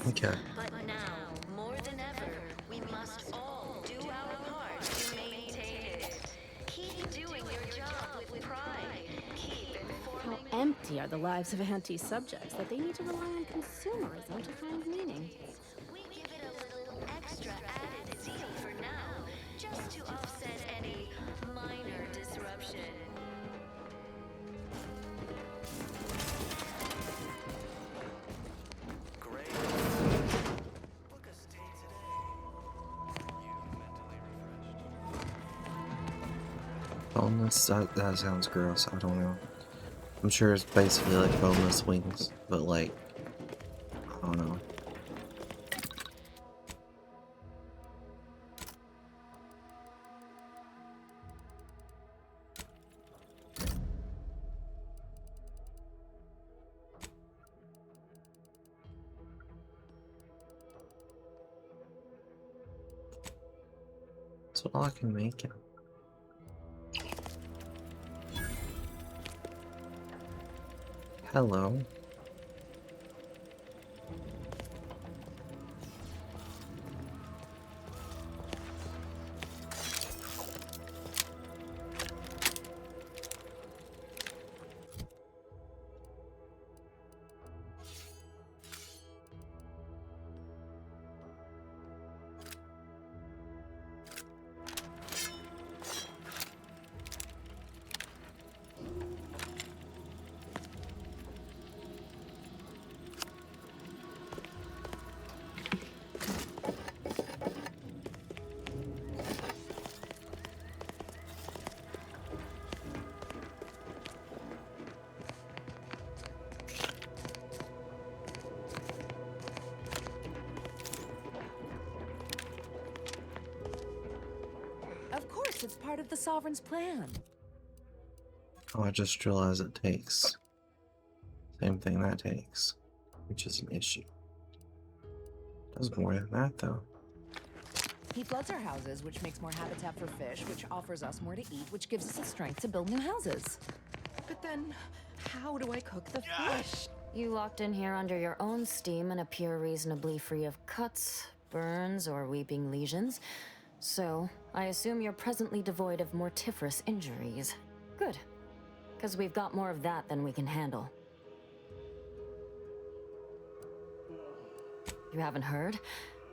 Okay. But now, more than ever, we must all do our part to maintain it. Keep doing your job with pride. Keep How informing. empty are the lives of anti-subjects that they need to rely on consumerism to find meaning? We give it a little extra added zeal for now, just to offset any minor disruption. Great. Book a stay today. You mentally refreshed. Boneless, that sounds gross. I don't know. I'm sure it's basically like boneless wings, but like, I don't know. That's all I can make it. Hello. Of course, it's part of the Sovereign's plan. Oh, I just realized it takes same thing that takes, which is an issue. Does more than that though. He floods our houses, which makes more habitat for fish, which offers us more to eat, which gives us the strength to build new houses. But then, how do I cook the fish? You locked in here under your own steam and appear reasonably free of cuts, burns, or weeping lesions. So, I assume you're presently devoid of mortiferous injuries. Good. Because we've got more of that than we can handle. You haven't heard?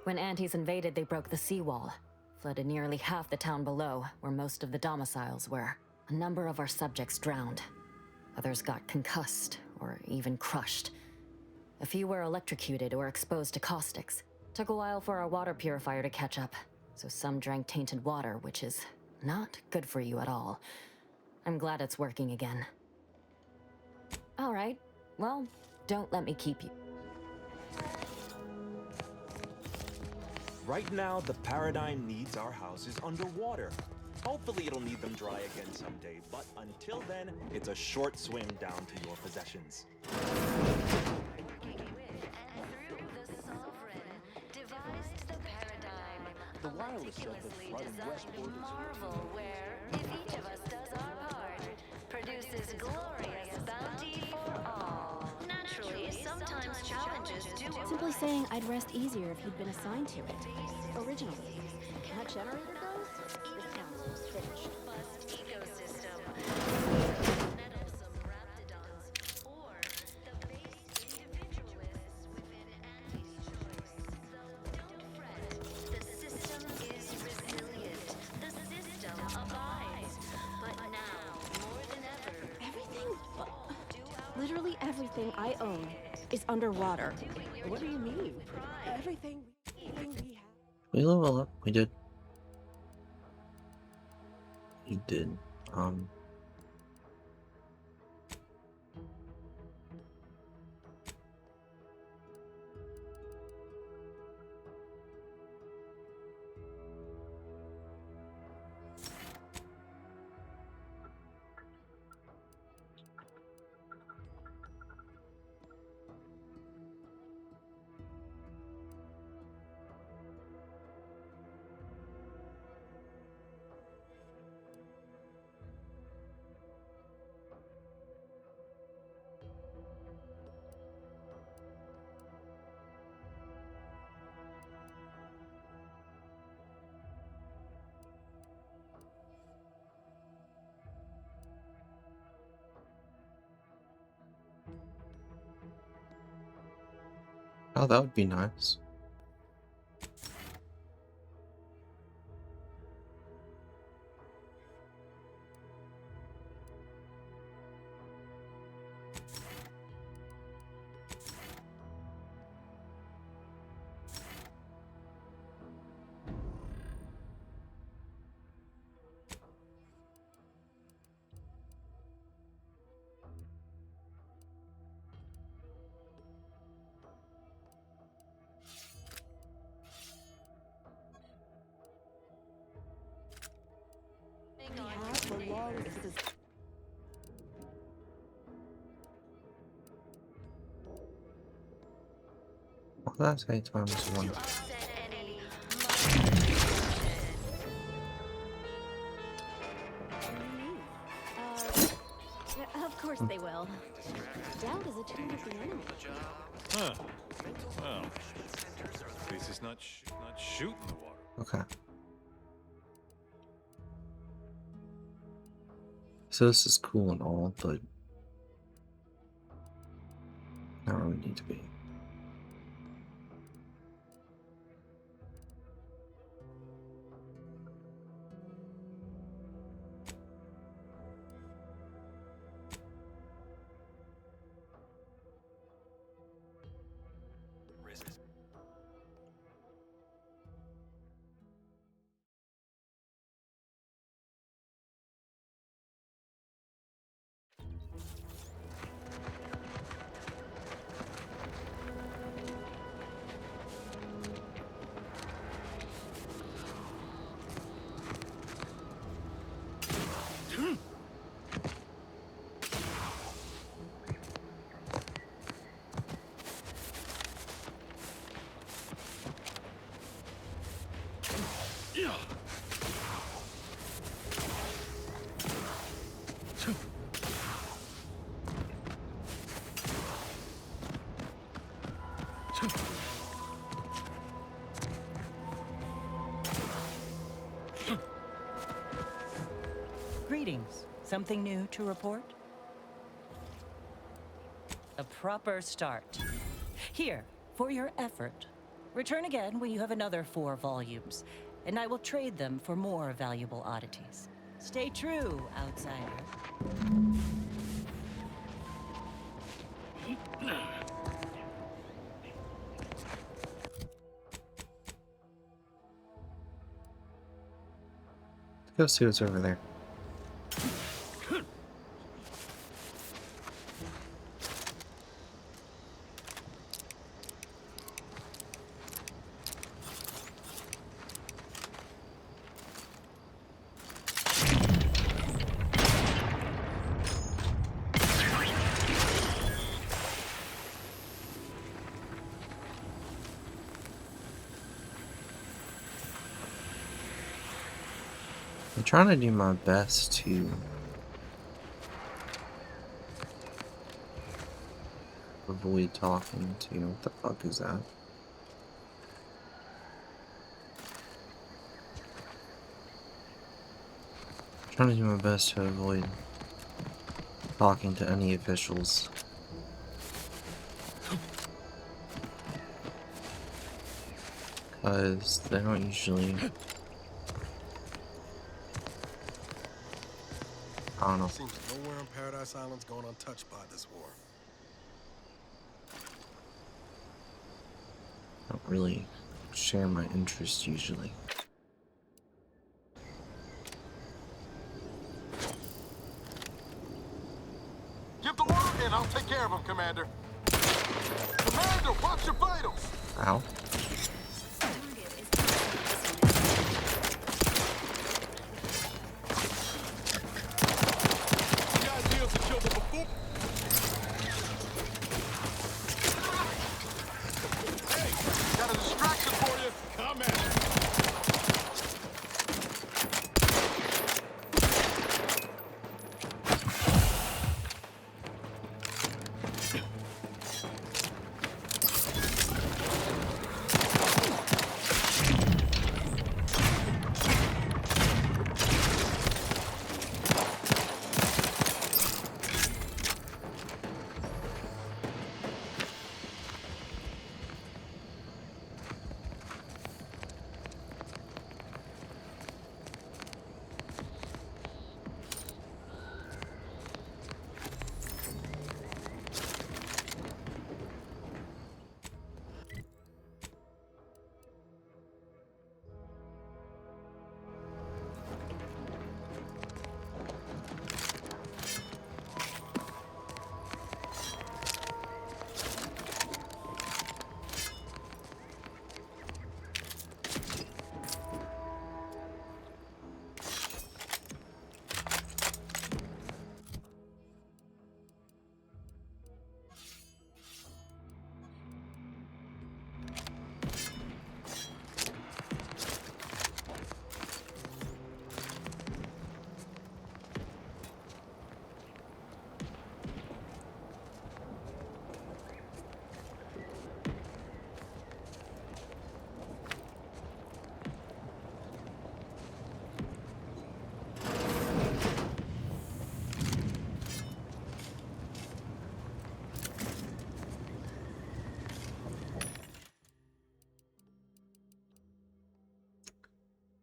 When Antes invaded, they broke the seawall. Flooded nearly half the town below, where most of the domiciles were. A number of our subjects drowned. Others got concussed, or even crushed. A few were electrocuted or exposed to caustics. Took a while for our water purifier to catch up, so some drank tainted water, which is not good for you at all. I'm glad it's working again. All right, well, don't let me keep you. Right now, the paradigm needs our houses underwater. Hopefully it'll need them dry again someday, but until then, it's a short swim down to your possessions. Working with and through the Sovereign, devised the paradigm. The wireless surface Meticulously running designed westward is marvel where, if each of us does our part, produces glorious bounty for all. Naturally, sometimes challenges do Simply saying I'd rest easier if you'd been assigned to it. Originally. That generator goes? This town's finished. robust ecosystem. Nettlesome raptidons, or the base individualists within Andy's choice. Though don't fret, the system is resilient. The system abides. But now, more than ever, Everything, do our literally everything I own is underwater. What do you mean? Everything we have. We level up. We did. We did. Oh, that would be nice. We have the longest. What did I say times one? To offset any Of course they will. Doubt is a tool of the enemy. Huh. Well, at least it's not shooting the water. Okay. So this is cool and all, but not really need to be. Greetings. Something new to report? A proper start. Here, for your effort. Return again when you have another 4 volumes, and I will trade them for more valuable oddities. Stay true, outsider. Go see what's over there. I'm trying to do my best to avoid talking to. What the fuck is that? Trying to do my best to avoid talking to any officials. Because they don't usually... I don't know. Seems nowhere on Paradise Island's going untouched by this war. I don't really share my interests usually. Give the word and I'll take care of him, Commander. Commander, watch your vitals! Ow. The idea is to kill the buffoon. Hey, got a distraction for you. Come at it.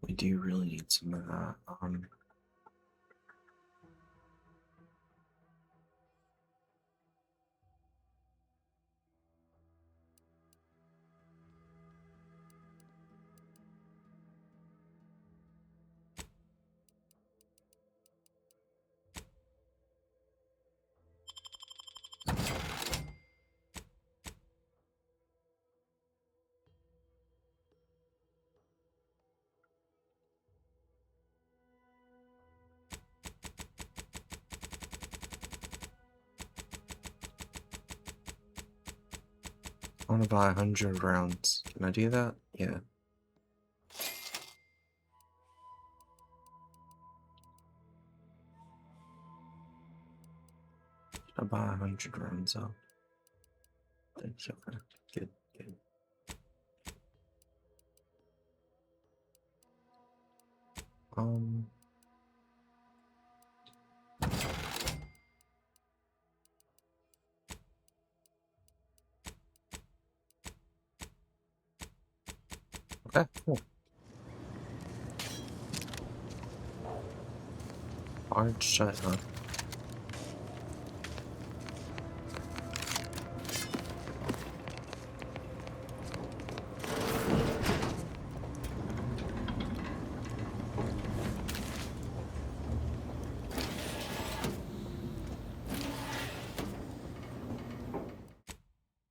We do really need some of that. I want to buy 100 rounds. Can I do that? Yeah. I buy 100 rounds up. Thanks, okay. Good, good. Okay, cool. Hard shut, huh?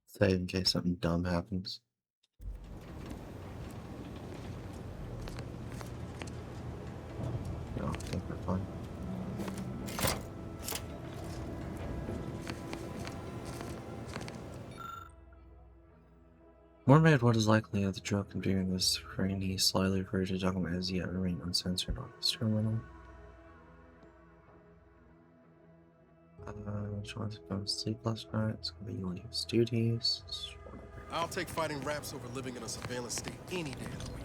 Save in case something dumb happens. No, I think we're fine. Mermaid, what is likely of the drug configuring this rainy, slightly verted document has yet remained uncensored on this terminal. Which one's going to sleep last night? It's gonna be William's duties. I'll take fighting raps over living in a surveillance state any day of the week.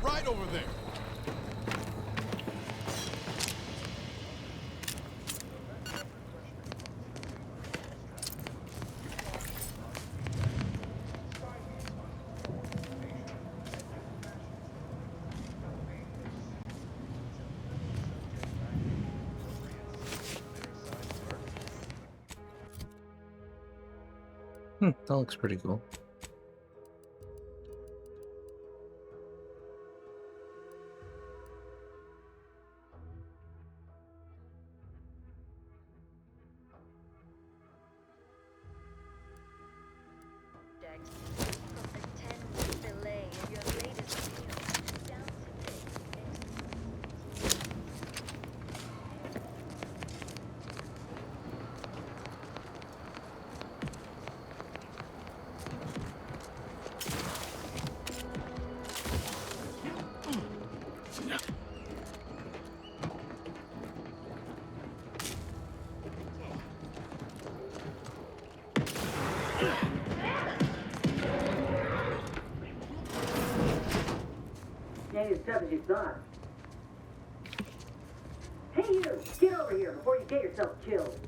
Right over there. That looks pretty cool. Ain't as tough as you thought. Hey you! Get over here before you get yourself killed.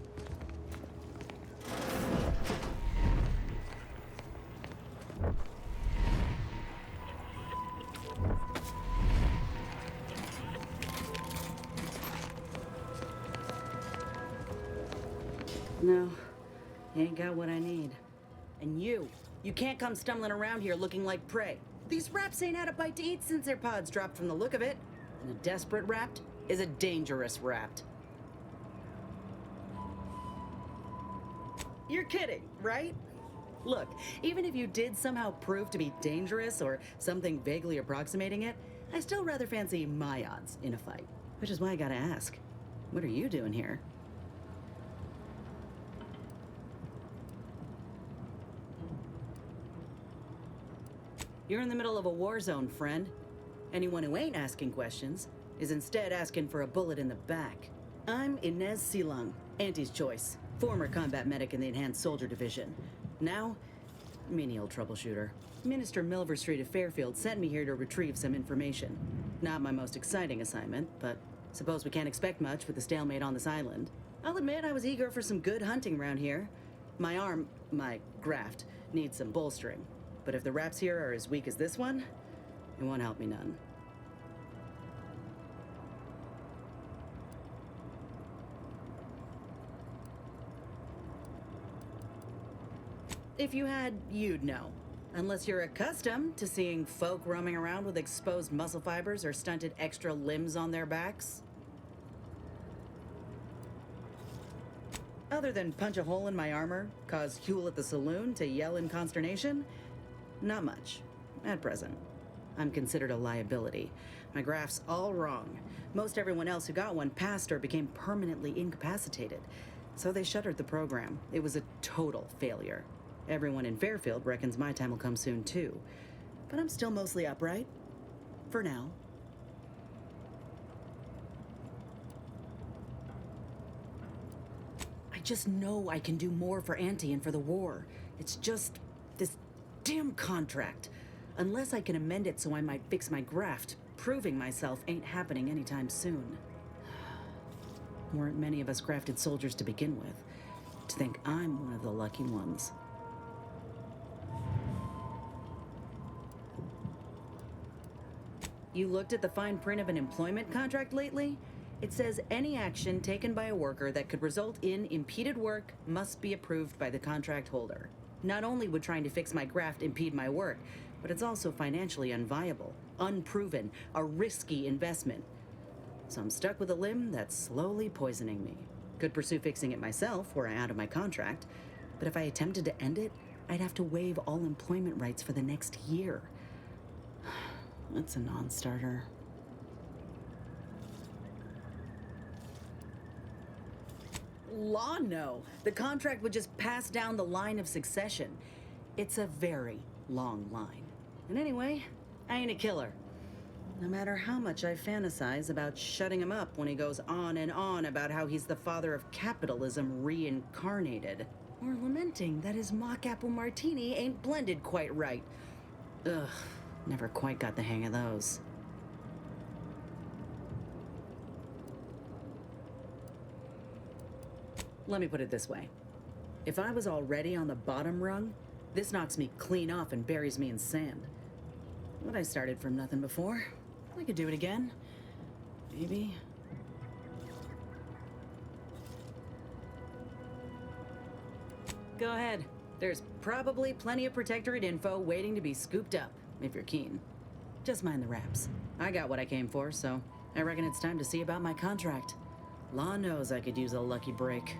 No, you ain't got what I need. And you can't come stumbling around here looking like prey. These raps ain't had a bite to eat since their pods dropped from the look of it. And a desperate rapt is a dangerous rapt. You're kidding, right? Look, even if you did somehow prove to be dangerous or something vaguely approximating it, I still rather fancy my odds in a fight. Which is why I gotta ask, what are you doing here? You're in the middle of a war zone, friend. Anyone who ain't asking questions is instead asking for a bullet in the back. I'm Inez Silung, Auntie's choice, former combat medic in the Enhanced Soldier Division. Now, menial troubleshooter. Minister Milver Street of Fairfield sent me here to retrieve some information. Not my most exciting assignment, but suppose we can't expect much with the stalemate on this island. I'll admit I was eager for some good hunting around here. My arm, my graft, needs some bolstering. But if the raps here are as weak as this one, it won't help me none. If you had, you'd know. Unless you're accustomed to seeing folk roaming around with exposed muscle fibers or stunted extra limbs on their backs. Other than punch a hole in my armor, cause Huel at the saloon to yell in consternation, not much, at present. I'm considered a liability. My graft's all wrong. Most everyone else who got one passed or became permanently incapacitated. So they shuttered the program. It was a total failure. Everyone in Fairfield reckons my time will come soon too. But I'm still mostly upright. For now. I just know I can do more for Auntie and for the war. It's just this damn contract. Unless I can amend it so I might fix my graft, proving myself ain't happening anytime soon. Weren't many of us grafted soldiers to begin with. To think I'm one of the lucky ones. You looked at the fine print of an employment contract lately? It says any action taken by a worker that could result in impeded work must be approved by the contract holder. Not only would trying to fix my graft impede my work, but it's also financially unviable, unproven, a risky investment. So I'm stuck with a limb that's slowly poisoning me. Could pursue fixing it myself were I out of my contract, but if I attempted to end it, I'd have to waive all employment rights for the next year. That's a non-starter. Law, no. The contract would just pass down the line of succession. It's a very long line. And anyway, I ain't a killer. No matter how much I fantasize about shutting him up when he goes on and on about how he's the father of capitalism reincarnated. Or lamenting that his mock apple martini ain't blended quite right. Ugh. Never quite got the hang of those. Let me put it this way. If I was already on the bottom rung, this knocks me clean off and buries me in sand. But I started from nothing before. I could do it again. Maybe. Go ahead. There's probably plenty of Protectorate info waiting to be scooped up. If you're keen. Just mind the raps. I got what I came for, so I reckon it's time to see about my contract. Law knows I could use a lucky break.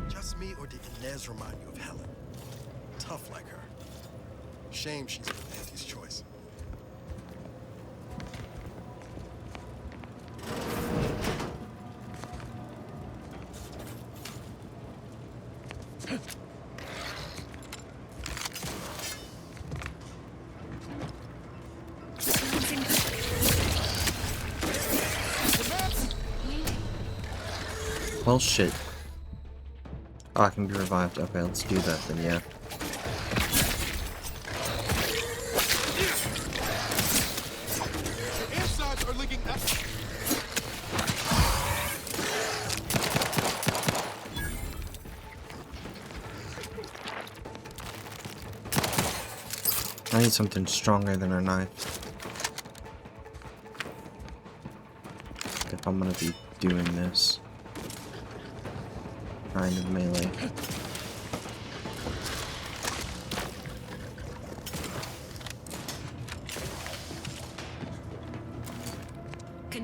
Just me, or did Inez remind you of Helen? Tough like her. Shame she's Auntie's choice. Well, shit. Oh, I can be revived. Okay, let's do that then, yeah. The insides are leaking up. I need something stronger than a knife. If I'm gonna be doing this kind of melee.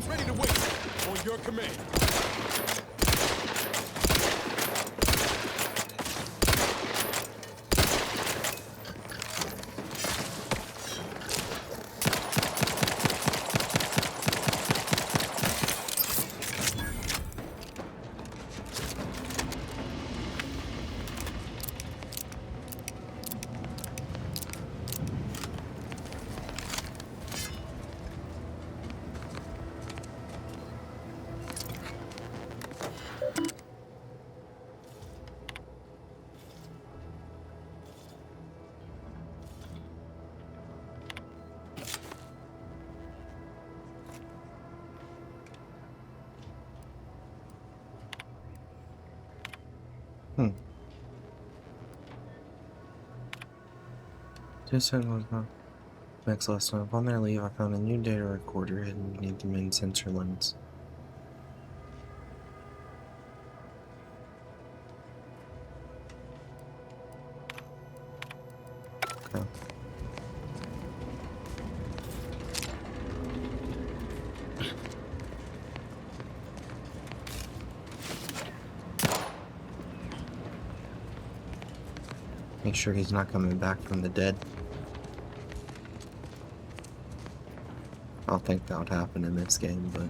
Ready to wait on your command. 2 seconds now. Next lesson. Upon their leave, I found a new data recorder hidden beneath the main sensor lens. Okay. Make sure he's not coming back from the dead. I don't think that would happen in this game, but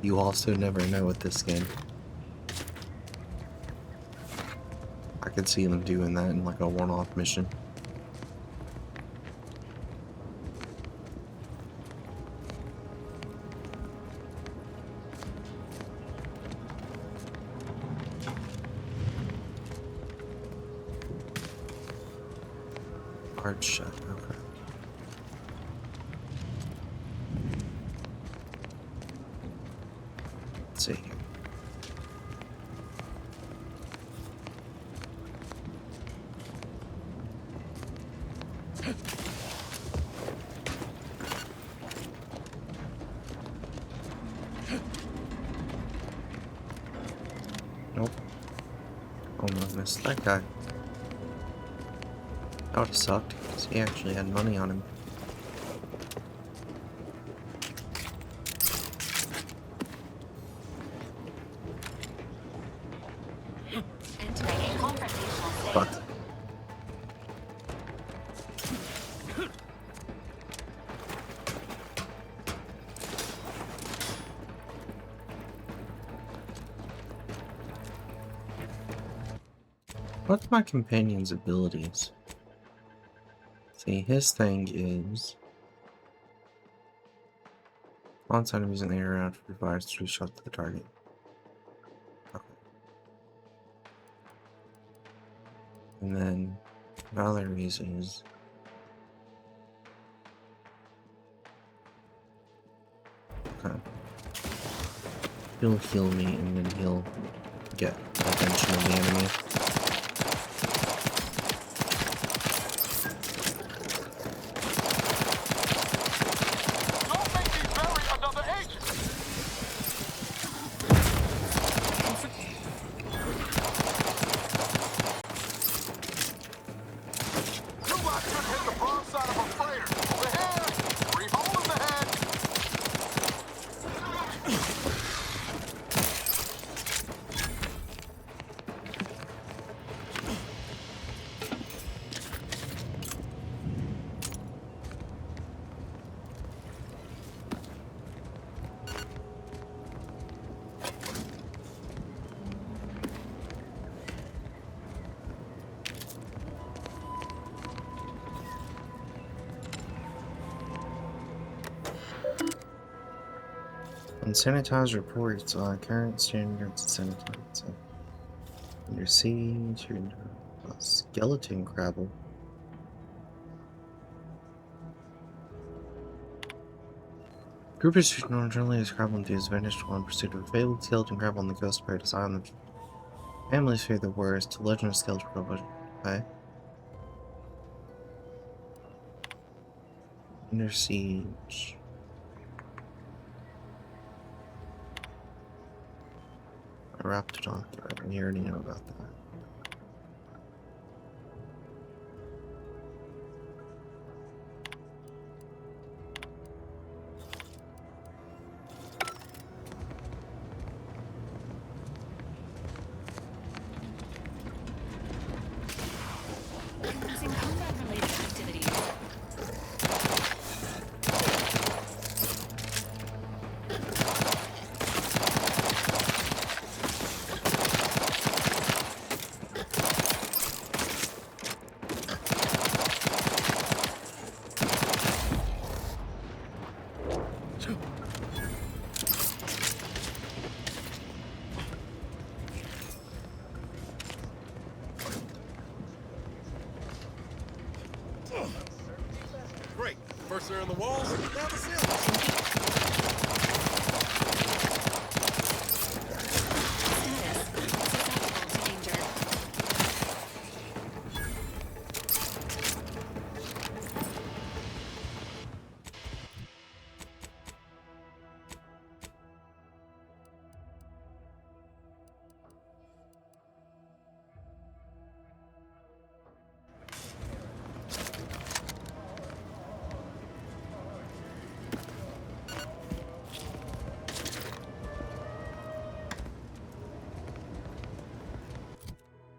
you also never know with this game. I could see them doing that in like a one-off mission. Hard shut, okay. Let's see here. Nope. Almost missed that guy. That would've sucked, because he actually had money on him. Fuck. What's my companion's abilities? See, his thing is on side of using the air round for fires 3 shots to the target. Okay. And then Valerie's is okay. He'll heal me and then he'll get attention of the enemy. Unsanitized reports on current standards of sanitize. Under siege, a skeleton crabble. Group is normally as crabble enthusiasts vanished while in pursuit of a fabled skeleton crabble on the coast of Paradise Island. Families fear the worst. Legend of skeleton crabble. Okay. Under siege. Raptidon threat. We already know about that. Great. First they're in the walls, now the ceilings.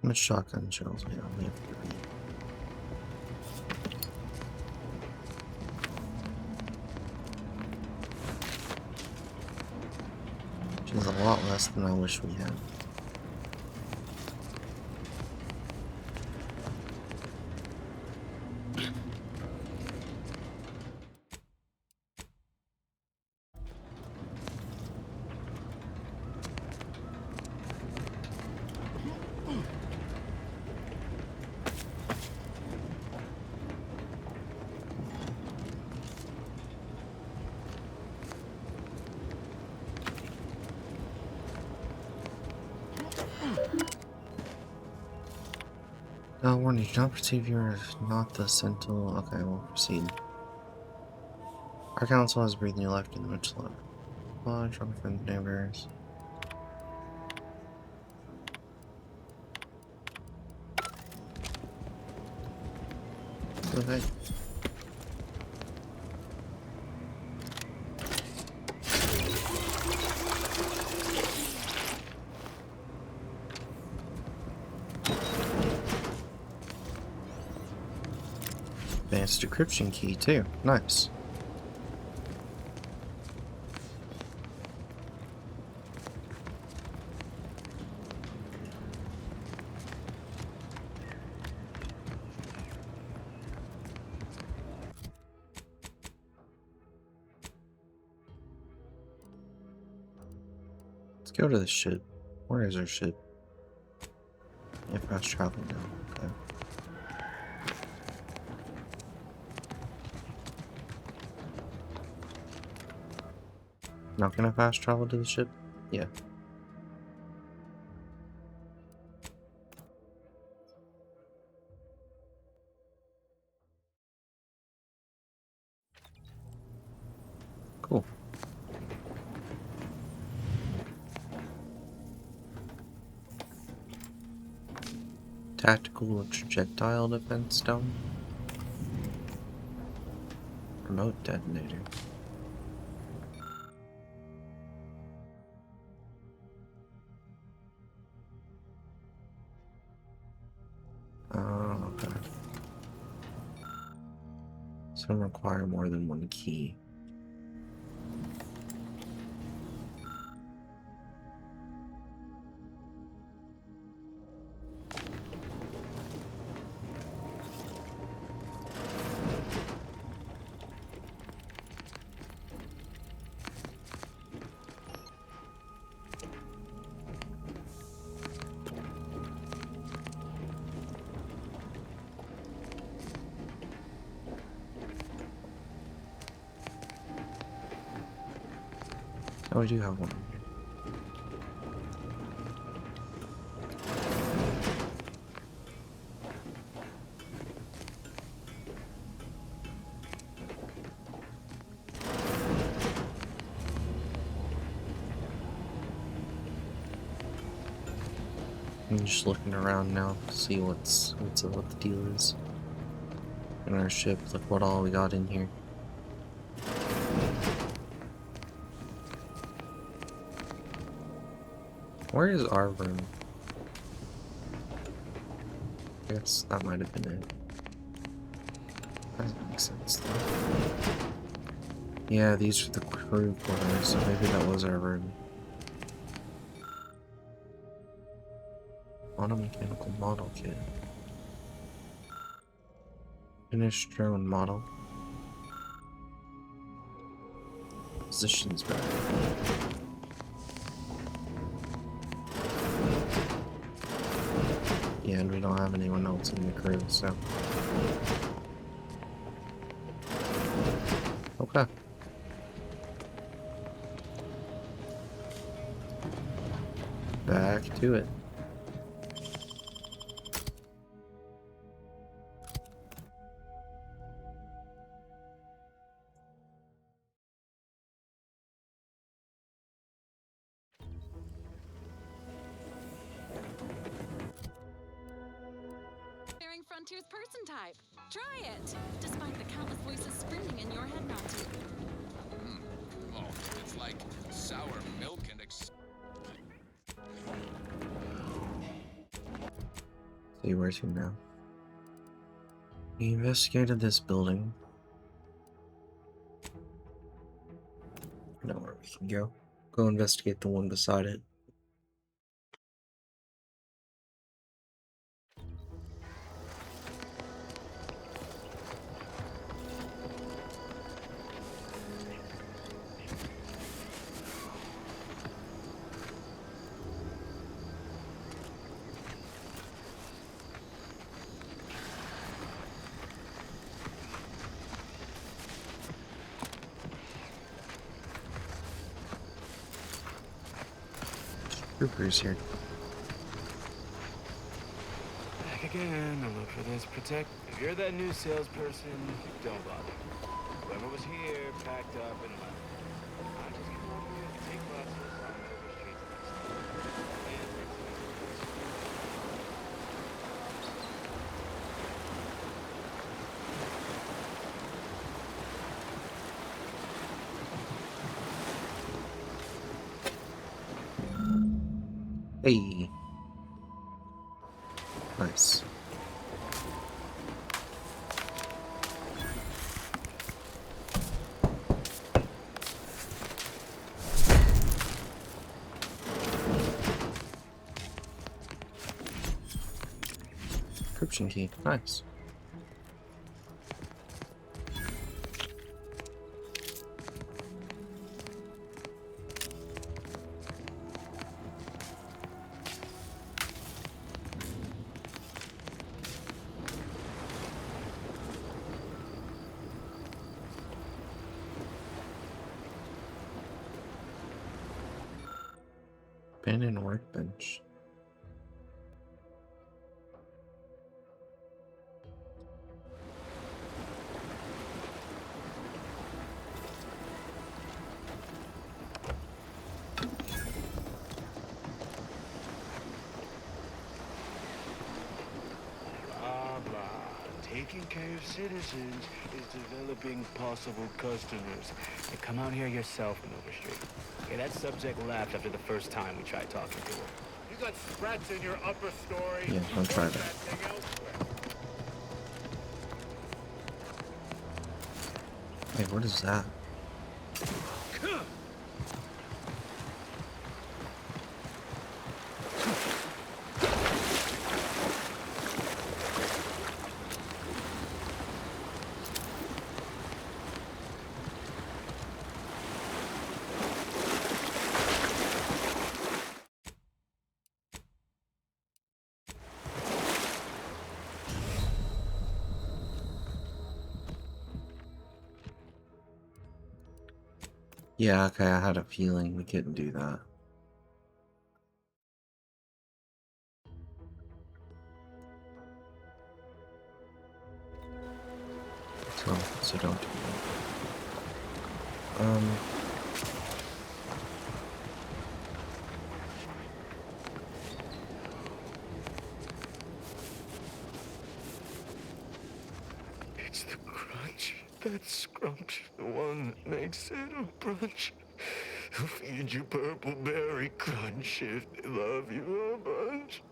much shotgun shells we have? We have 3. Which is a lot less than I wish we had. Warning, do not perceive you are not the sentinel. Okay, we'll proceed. Our council has breathing you left in the much slower. Well, trouble from the neighbors. Okay. Advanced decryption key too. Nice. Let's go to the ship. Where is our ship? Yeah, fast travel now. Okay. Not gonna fast travel to the ship? Yeah. Cool. Tactical projectile defense stone. Remote detonator. Oh, okay. Some require more than one key. Oh, we do have one here. I'm just looking around now to see what the deal is. In our ship, look what all we got in here. Where is our room? I guess that might have been it. That doesn't make sense though. Yeah, these are the crew quarters, so maybe that was our room. Automechanical model kit. Finished drone model. Positions back. Yeah, and we don't have anyone else in the crew, so. Okay. Back to it. Frontier's person type. Try it, despite the countless voices screaming in your head not to. Oh, it's like sour milk and See, where's he now? We investigated this building. I know where we can go. Go investigate the one beside it. Troopers here. Back again to look for this protect. If you're that new salesperson, don't bother. Whoever was here packed up and left. I just keep on here to take classes on Nova Street Hey. Nice. Encryption key. Nice. Abandoned workbench. blah blah. Taking care of citizens is developing possible customers. You come out here yourself, Nova Street. Okay, that subject left after the first time we tried talking to her. You got sprats in your upper story. Yeah, don't try that. Thing elsewhere. Hey, what is that? Yeah, okay, I had a feeling we couldn't do that. So don't do that. It's the crunch. That scrunch. The one that makes it a brunch. Who feed you purple berry crunch if they love you a bunch.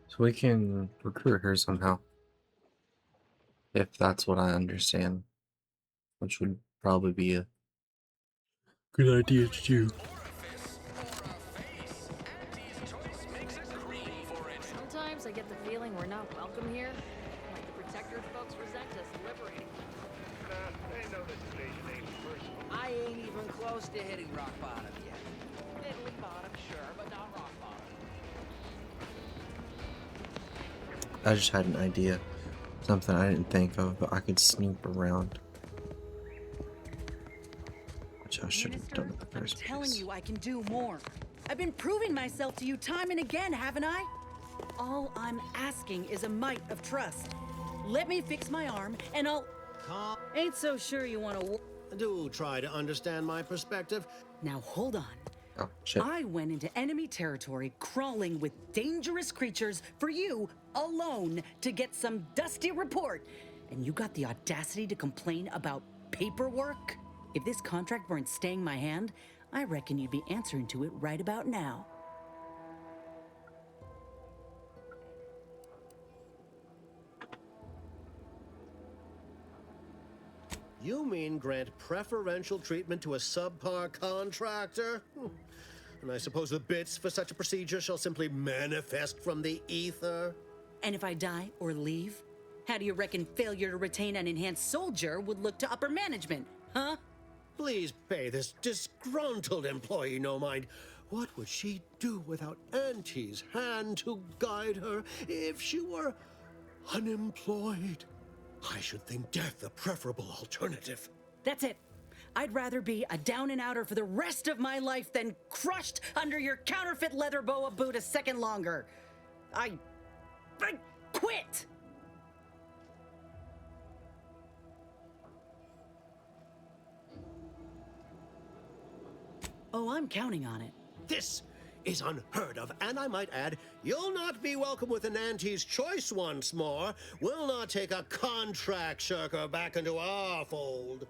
So we can recruit her somehow. If that's what I understand. Which would probably be a good idea to do. Sometimes I get the feeling we're not welcome here. Like the Protectorate folks resent us liberating. They know this invasion ain't personal. I ain't even close to hitting rock bottom yet. Middling bottom, sure, but not rock bottom. I just had an idea. Something I didn't think of, but I could snoop around. Which I should have done in the I'm first telling place. you I can do more. I've been proving myself to you time and again, haven't I? All I'm asking is a mite of trust. Let me fix my arm, and I'll... Ain't so sure you want to... Do try to understand my perspective. Now hold on. Oh, shit. I went into enemy territory crawling with dangerous creatures for you alone to get some dusty report. And you got the audacity to complain about paperwork? If this contract weren't staying my hand, I reckon you'd be answering to it right about now. You mean grant preferential treatment to a subpar contractor? And I suppose the bits for such a procedure shall simply manifest from the ether? And if I die or leave, how do you reckon failure to retain an enhanced soldier would look to upper management, huh? Please pay this disgruntled employee no mind. What would she do without Auntie's hand to guide her if she were unemployed? I should think death a preferable alternative. That's it. I'd rather be a down-and-outer for the rest of my life than crushed under your counterfeit leather boa boot a second longer. I quit! Oh, I'm counting on it. This is unheard of, and I might add, you'll not be welcome with an Auntie's choice once more. We'll not take a contract shirker back into our fold.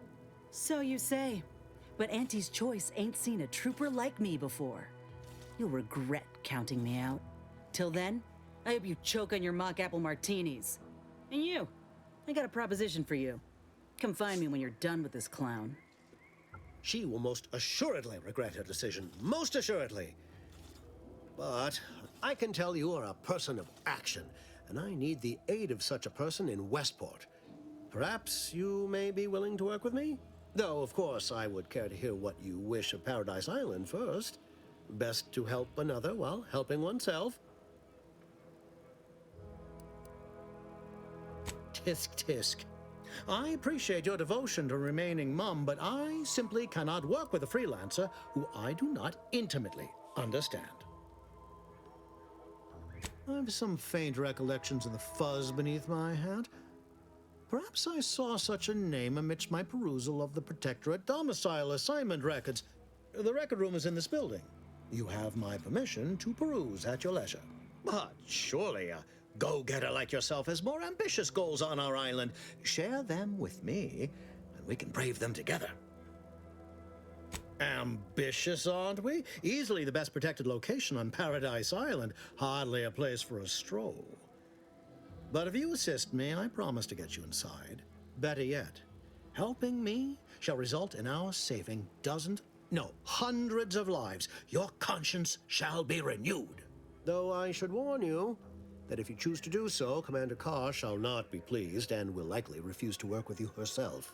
So you say. But Auntie's choice ain't seen a trooper like me before. You'll regret counting me out. Till then, I hope you choke on your mock apple martinis. And you, I got a proposition for you. Come find me when you're done with this clown. She will most assuredly regret her decision. Most assuredly. But I can tell you are a person of action, and I need the aid of such a person in Westport. Perhaps you may be willing to work with me? Though, of course, I would care to hear what you wish of Paradise Island first. Best to help another while helping oneself. Tisk tisk. I appreciate your devotion to remaining mum, but I simply cannot work with a freelancer who I do not intimately understand. I've some faint recollections of the fuzz beneath my hat. Perhaps I saw such a name amidst my perusal of the Protectorate domicile assignment records. The record room is in this building. You have my permission to peruse at your leisure. But surely a go-getter like yourself has more ambitious goals on our island. Share them with me, and we can brave them together. Ambitious, aren't we? Easily the best protected location on Paradise Island. Hardly a place for a stroll. But if you assist me, I promise to get you inside. Better yet, helping me shall result in our saving hundreds of lives. Your conscience shall be renewed. Though I should warn you that if you choose to do so, Commander Carr shall not be pleased and will likely refuse to work with you herself.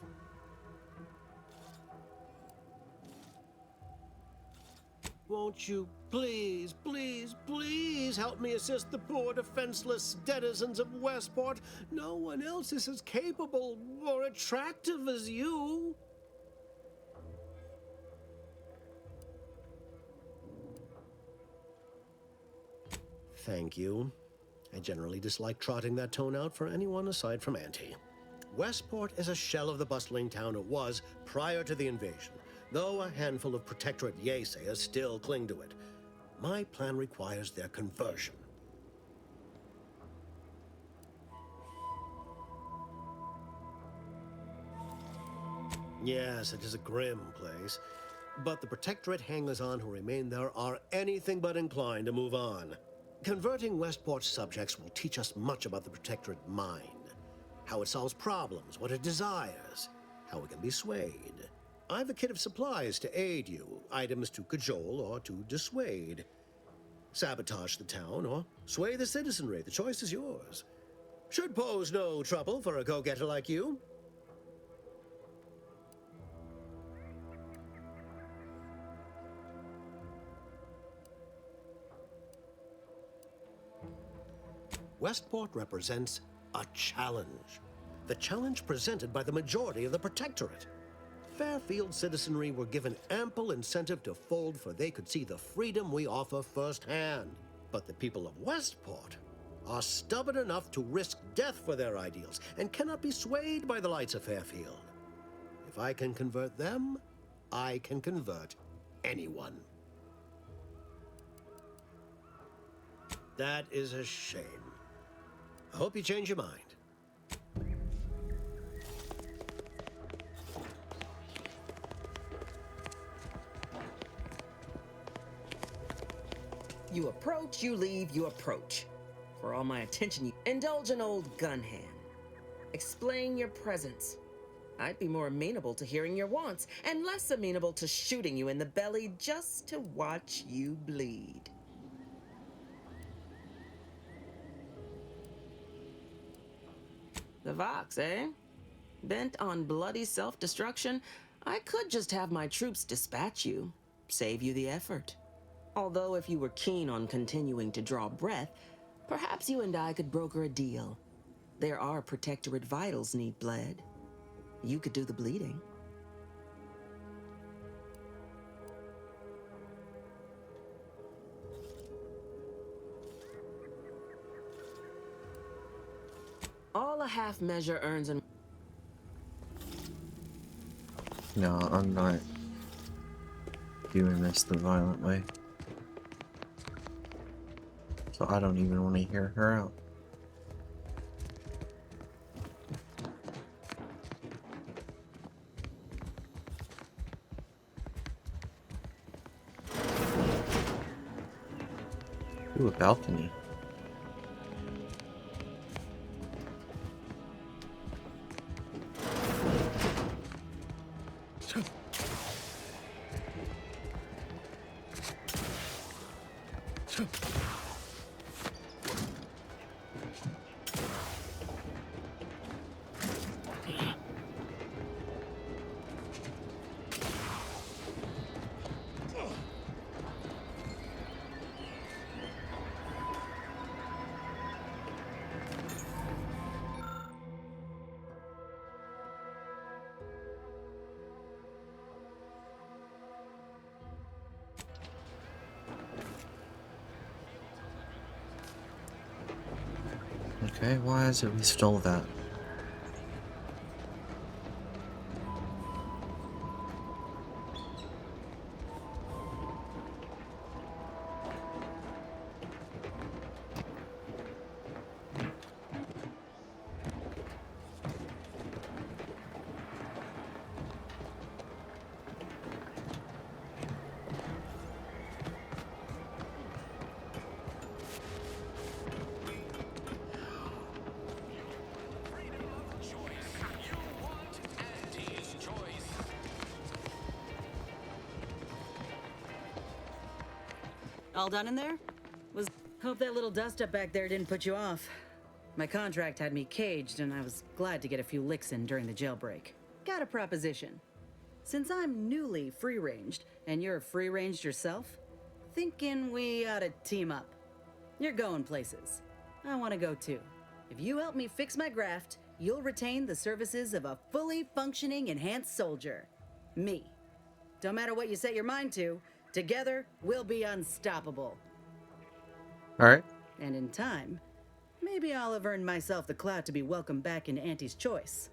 Won't you please, please, please help me assist the poor defenseless denizens of Westport? No one else is as capable or attractive as you. Thank you. I generally dislike trotting that tone out for anyone aside from Auntie. Westport is a shell of the bustling town it was prior to the invasion, though a handful of Protectorate yaysayers still cling to it. My plan requires their conversion. Yes, it is a grim place, but the Protectorate hangers-on who remain there are anything but inclined to move on. Converting Westport's subjects will teach us much about the Protectorate mind. How it solves problems, what it desires, how it can be swayed. I've a kit of supplies to aid you, items to cajole or to dissuade. Sabotage the town or sway the citizenry, the choice is yours. Should pose no trouble for a go-getter like you. Westport represents a challenge. The challenge presented by the majority of the Protectorate. Fairfield citizenry were given ample incentive to fold, for they could see the freedom we offer firsthand. But the people of Westport are stubborn enough to risk death for their ideals and cannot be swayed by the lights of Fairfield. If I can convert them, I can convert anyone. That is a shame. I hope you change your mind. You approach, you leave, you approach. For all my attention, you indulge an old gun hand. Explain your presence. I'd be more amenable to hearing your wants, and less amenable to shooting you in the belly just to watch you bleed. The Vox, eh? Bent on bloody self-destruction, I could just have my troops dispatch you, save you the effort. Although if you were keen on continuing to draw breath, perhaps you and I could broker a deal. There are Protectorate vitals need bled. You could do the bleeding. All a half measure earns an... No, I'm not doing this the violent way. So I don't even want to hear her out. Ooh, a balcony. Okay, why is it we stole that? All done in there? Hope that little dust up back there didn't put you off. My contract had me caged, and I was glad to get a few licks in during the jailbreak. Got a proposition. Since I'm newly free-ranged, and you're free-ranged yourself, thinking we ought to team up. You're going places. I want to go too. If you help me fix my graft, you'll retain the services of a fully functioning enhanced soldier. Me. Don't matter what you set your mind to, together, we'll be unstoppable. Alright. And in time, maybe I'll have earned myself the clout to be welcomed back in Auntie's choice.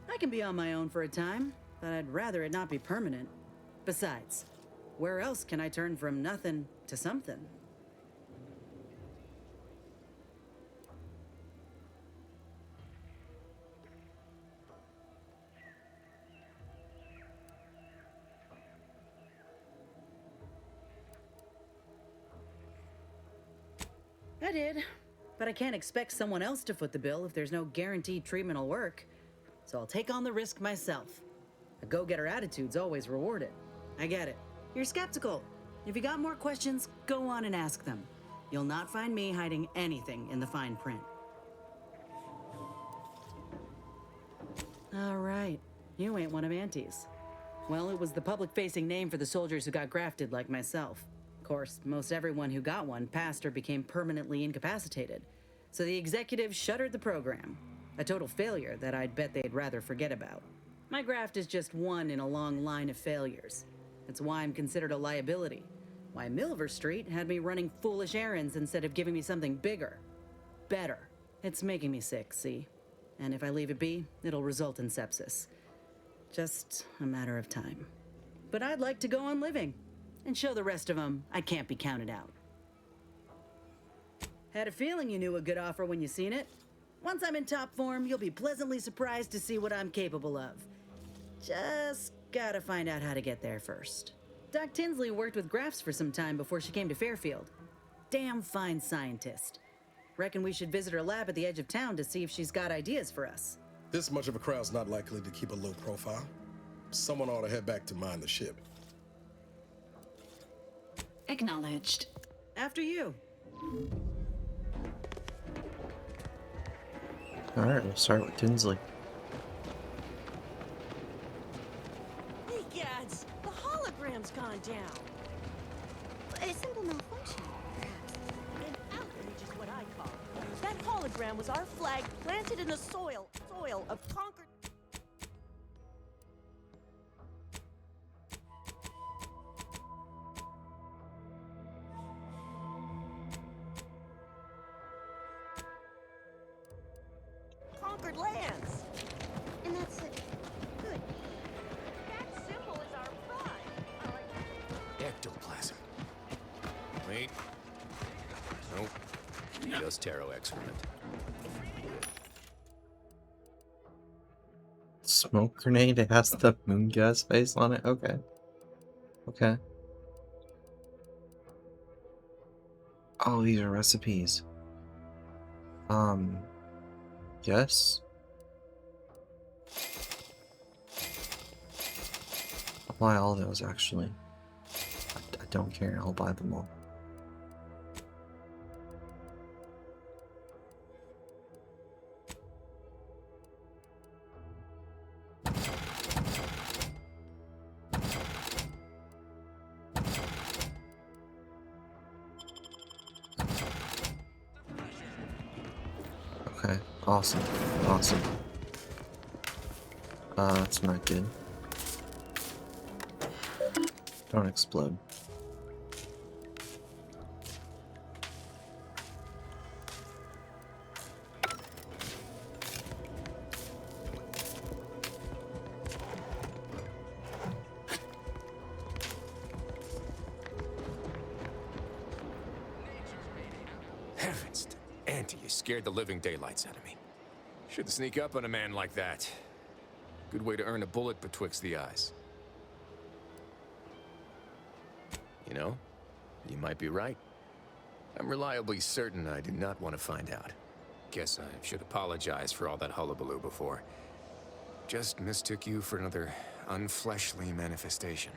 I can be on my own for a time, but I'd rather it not be permanent. Besides, where else can I turn from nothing to something? I did, but I can't expect someone else to foot the bill if there's no guaranteed treatment will work. So I'll take on the risk myself. A go-getter attitude's always rewarded. I get it. You're skeptical. If you got more questions, go on and ask them. You'll not find me hiding anything in the fine print. All right. You ain't one of Auntie's. Well, it was the public-facing name for the soldiers who got grafted like myself. Of course, most everyone who got one passed or became permanently incapacitated. So the executives shuttered the program. A total failure that I'd bet they'd rather forget about. My graft is just one in a long line of failures. It's why I'm considered a liability. Why Milver Street had me running foolish errands instead of giving me something bigger. Better. It's making me sick, see? And if I leave it be, it'll result in sepsis. Just a matter of time. But I'd like to go on living and show the rest of them I can't be counted out. Had a feeling you knew a good offer when you seen it. Once I'm in top form, you'll be pleasantly surprised to see what I'm capable of. Just gotta find out how to get there first. Doc Tinsley worked with grafts for some time before she came to Fairfield. Damn fine scientist. Reckon we should visit her lab at the edge of town to see if she's got ideas for us. This much of a crowd's not likely to keep a low profile. Someone ought to head back to mine the ship. Acknowledged. After you. Alright, we'll start with Tinsley. Hey, Gads! The hologram's gone down! A simple malfunction, perhaps. An outrage is what I call it. That hologram was our flag planted in the soil of Concord... Conquered lands! And that's it. Good. That symbol is our pride! Ectoplasm. Wait. Nope. Just taro excrement. Smoke grenade, it has the moon gas face on it? Okay. Okay. Oh, these are recipes. Yes? I'll buy all those, actually. I don't care, I'll buy them all. Okay, awesome, awesome. That's not good. Don't explode. Heavens, Auntie, you scared the living daylights out of me. Shouldn't sneak up on a man like that. Good way to earn a bullet betwixt the eyes. You know, you might be right. I'm reliably certain I do not want to find out. Guess I should apologize for all that hullabaloo before. Just mistook you for another unfleshly manifestation.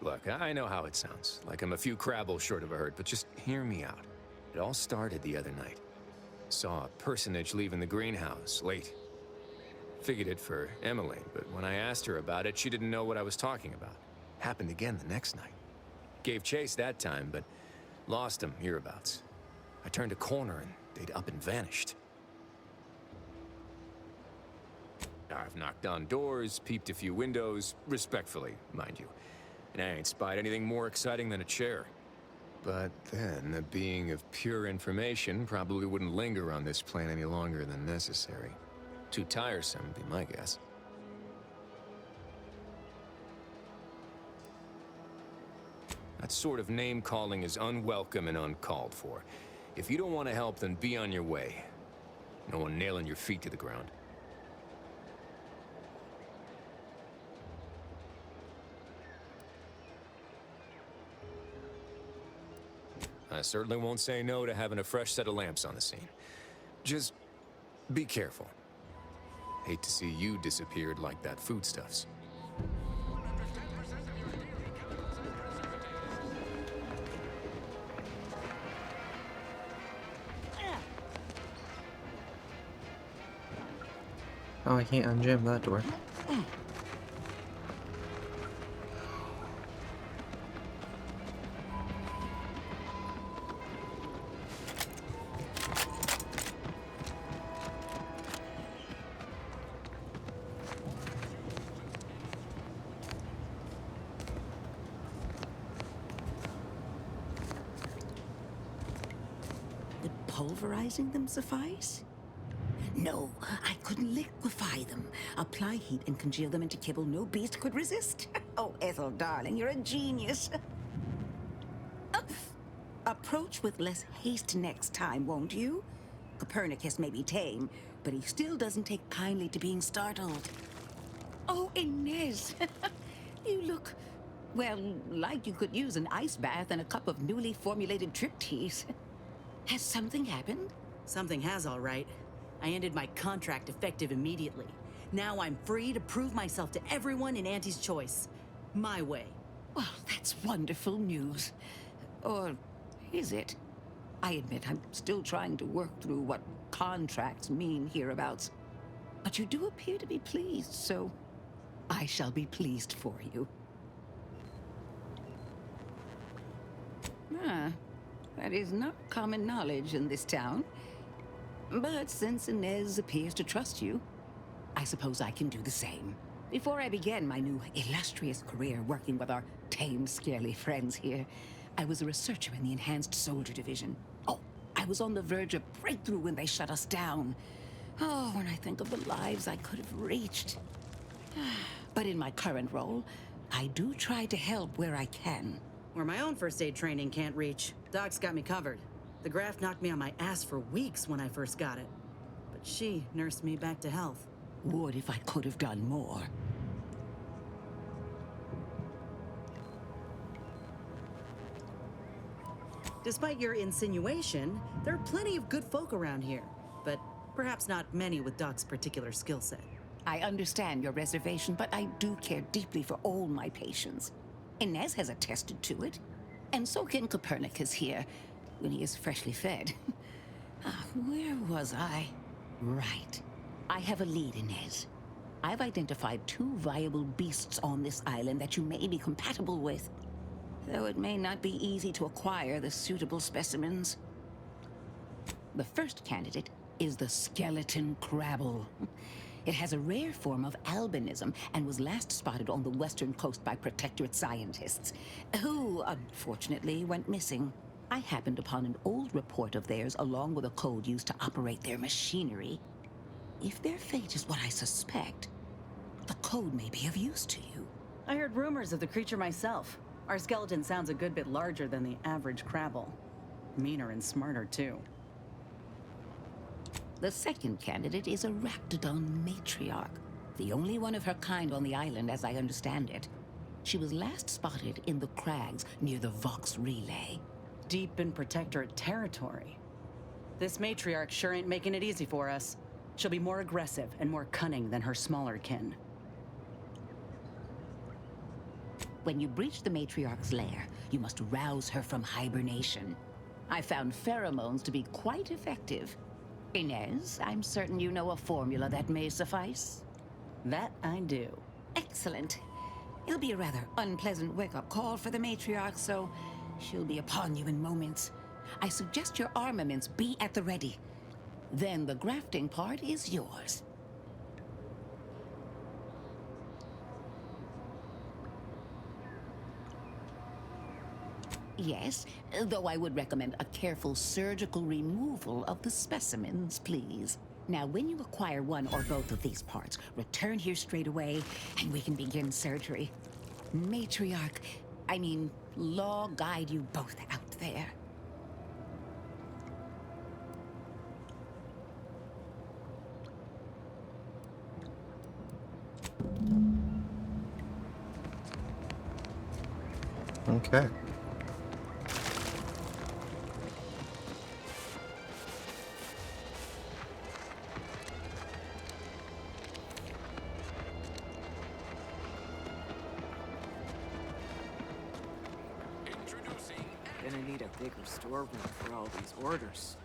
Look, I know how it sounds, like I'm a few crabbles short of a hurt, but just hear me out. It all started the other night. Saw a personage leaving the greenhouse, late. Figured it for Emily, but when I asked her about it, she didn't know what I was talking about. Happened again the next night. Gave chase that time, but lost him hereabouts. I turned a corner and they'd up and vanished. I've knocked on doors, peeped a few windows, respectfully, mind you. And I ain't spied anything more exciting than a chair. But then, a being of pure information probably wouldn't linger on this plane any longer than necessary. Too tiresome, would be my guess. That sort of name-calling is unwelcome and uncalled for. If you don't want to help, then be on your way. No one nailing your feet to the ground. I certainly won't say no to having a fresh set of lamps on the scene. Just be careful. Hate to see you disappeared like that foodstuffs. Oh, I can't unjam that door. pulverizing them suffice? No, I couldn't liquefy them. Apply heat and congeal them into kibble no beast could resist. Oh, Ethel, darling, you're a genius. Approach with less haste next time, won't you? Copernicus may be tame, but he still doesn't take kindly to being startled. Oh, Inez, you look, well, like you could use an ice bath and a cup of newly formulated trip teas. Has something happened? Something has, all right. I ended my contract effective immediately. Now I'm free to prove myself to everyone in Auntie's choice. My way. Well, that's wonderful news. Or is it? I admit I'm still trying to work through what contracts mean hereabouts. But you do appear to be pleased, so I shall be pleased for you. Ah, that is not common knowledge in this town. But since Inez appears to trust you, I suppose I can do the same. Before I began my new illustrious career working with our tame, scaly friends here, I was a researcher in the Enhanced Soldier Division. Oh, I was on the verge of breakthrough when they shut us down. Oh, when I think of the lives I could have reached. But in my current role, I do try to help where I can. Where my own first aid training can't reach, Doc's got me covered. The graft knocked me on my ass for weeks when I first got it. But she nursed me back to health. Would if I could have done more. Despite your insinuation, there are plenty of good folk around here, but perhaps not many with Doc's particular skill set. I understand your reservation, but I do care deeply for all my patients. Inez has attested to it, and so can Copernicus here, when he is freshly fed. Where was I? Right. I have a lead, Inez. I've identified 2 viable beasts on this island that you may be compatible with, though it may not be easy to acquire the suitable specimens. The first candidate is the skeleton crabble. It has a rare form of albinism and was last spotted on the western coast by Protectorate scientists, who, unfortunately, went missing. I happened upon an old report of theirs along with a code used to operate their machinery. If their fate is what I suspect, the code may be of use to you. I heard rumors of the creature myself. Our skeleton sounds a good bit larger than the average crabble. Meaner and smarter, too. The second candidate is a Raptidon matriarch, the only one of her kind on the island as I understand it. She was last spotted in the crags near the Vox Relay. Deep in Protectorate territory. This matriarch sure ain't making it easy for us. She'll be more aggressive and more cunning than her smaller kin. When you breach the matriarch's lair, you must rouse her from hibernation. I found pheromones to be quite effective. Inez, I'm certain you know a formula that may suffice. That I do. Excellent. It'll be a rather unpleasant wake-up call for the matriarch, so she'll be upon you in moments. I suggest your armaments be at the ready. Then the grafting part is yours. Yes, though I would recommend a careful surgical removal of the specimens, please. Now, when you acquire one or both of these parts, return here straight away, and we can begin surgery. Law guide you both out there. Okay. Gonna need a bigger storeroom for all these orders.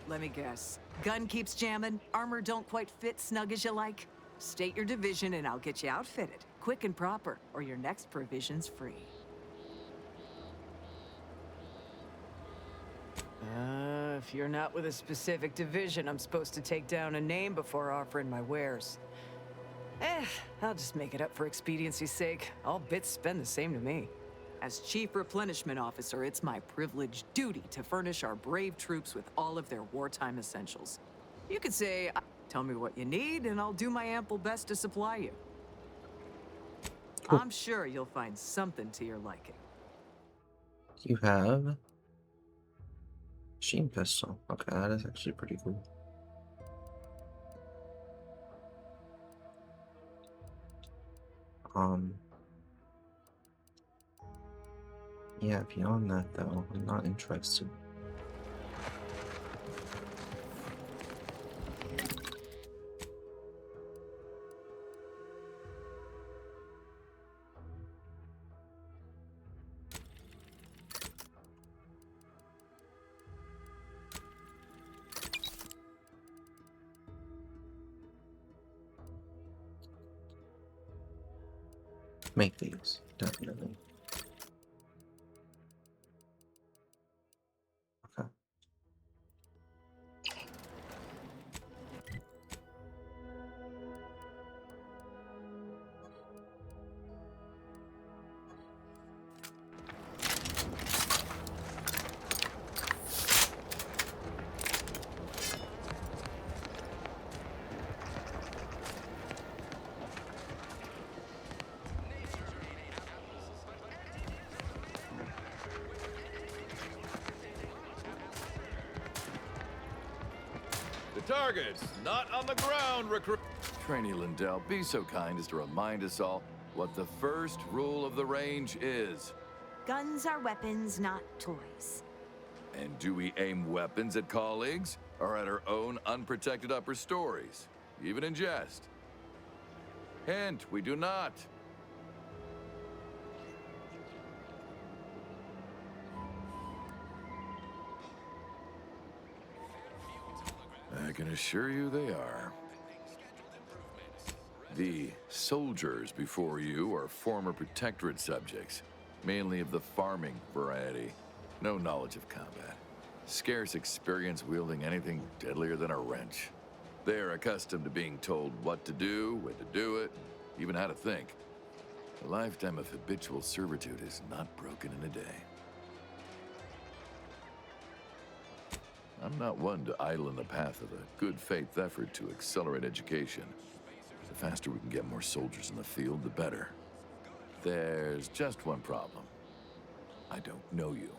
Let me guess. Gun keeps jamming, armor don't quite fit snug as you like. State your division and I'll get you outfitted, quick and proper, or your next provision's free. If you're not with a specific division, I'm supposed to take down a name before offering my wares. I'll just make it up for expediency's sake. All bits spend the same to me. As Chief Replenishment Officer, it's my privileged duty to furnish our brave troops with all of their wartime essentials. You could say, tell me what you need, and I'll do my ample best to supply you. Cool. I'm sure you'll find something to your liking. You have machine pistol. Okay, that is actually pretty cool. Yeah, beyond that though, I'm not interested. Make these, definitely. Okay. Targets, not on the ground, recruit. Trainee Lindell, be so kind as to remind us all what the first rule of the range is. Guns are weapons, not toys. And do we aim weapons at colleagues or at our own unprotected upper stories, even in jest? Hint, we do not. I can assure you they are. The soldiers before you are former Protectorate subjects, mainly of the farming variety. No knowledge of combat. Scarce experience wielding anything deadlier than a wrench. They are accustomed to being told what to do, when to do it, even how to think. A lifetime of habitual servitude is not broken in a day. I'm not one to idle in the path of a good faith effort to accelerate education. The faster we can get more soldiers in the field, the better. There's just one problem. I don't know you.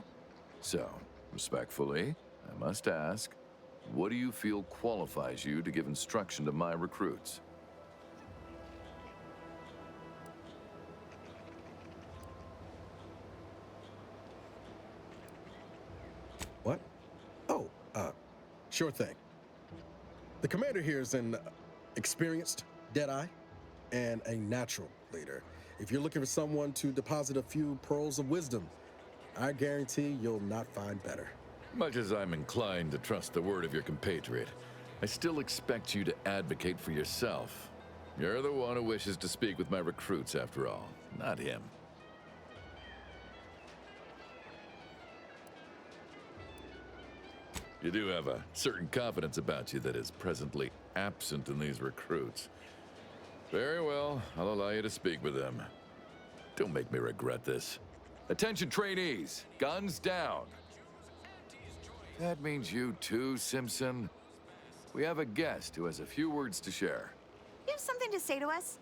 So, respectfully, I must ask, what do you feel qualifies you to give instruction to my recruits? What? Oh, sure thing. The commander here is an experienced Deadeye and a natural leader. If you're looking for someone to deposit a few pearls of wisdom, I guarantee you'll not find better. Much as I'm inclined to trust the word of your compatriot, I still expect you to advocate for yourself. You're the one who wishes to speak with my recruits, after all, not him. You do have a certain confidence about you that is presently absent in these recruits. Very well, I'll allow you to speak with them. Don't make me regret this. Attention trainees, guns down. That means you too, Simpson. We have a guest who has a few words to share. You have something to say to us?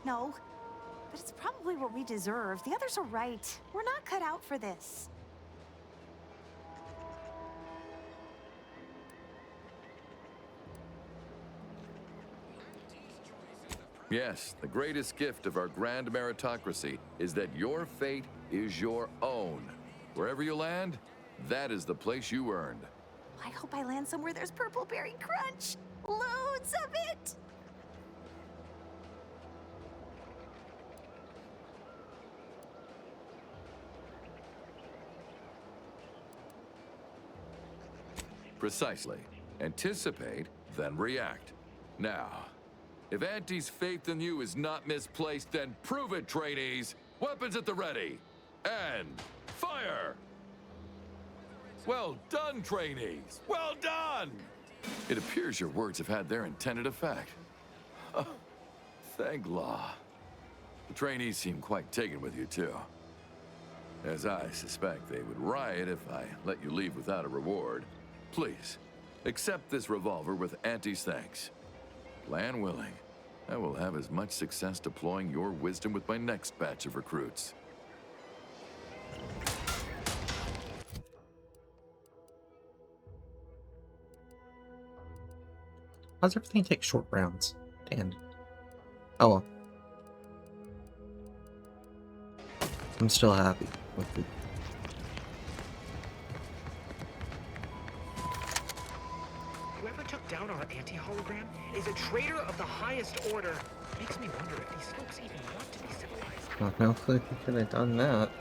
No, but it's probably what we deserve. The others are right. We're not cut out for this. Yes, the greatest gift of our grand meritocracy is that your fate is your own. Wherever you land, that is the place you earned. I hope I land somewhere there's purple berry crunch. Loads of it! Precisely. Anticipate, then react. Now, if Auntie's faith in you is not misplaced, then prove it, trainees! Weapons at the ready! And fire! Well done, trainees! Well done! It appears your words have had their intended effect. Oh, thank law. The trainees seem quite taken with you, too. As I suspect they would riot if I let you leave without a reward. Please, accept this revolver with Auntie's thanks. Plan willing, I will have as much success deploying your wisdom with my next batch of recruits. Why does everything take short rounds? Damn. Oh well. I'm still happy with it. Whoever took down our anti-hologram is a traitor of the highest order. Makes me wonder if these folks even want to be civilized. Well, no clue who could have done that.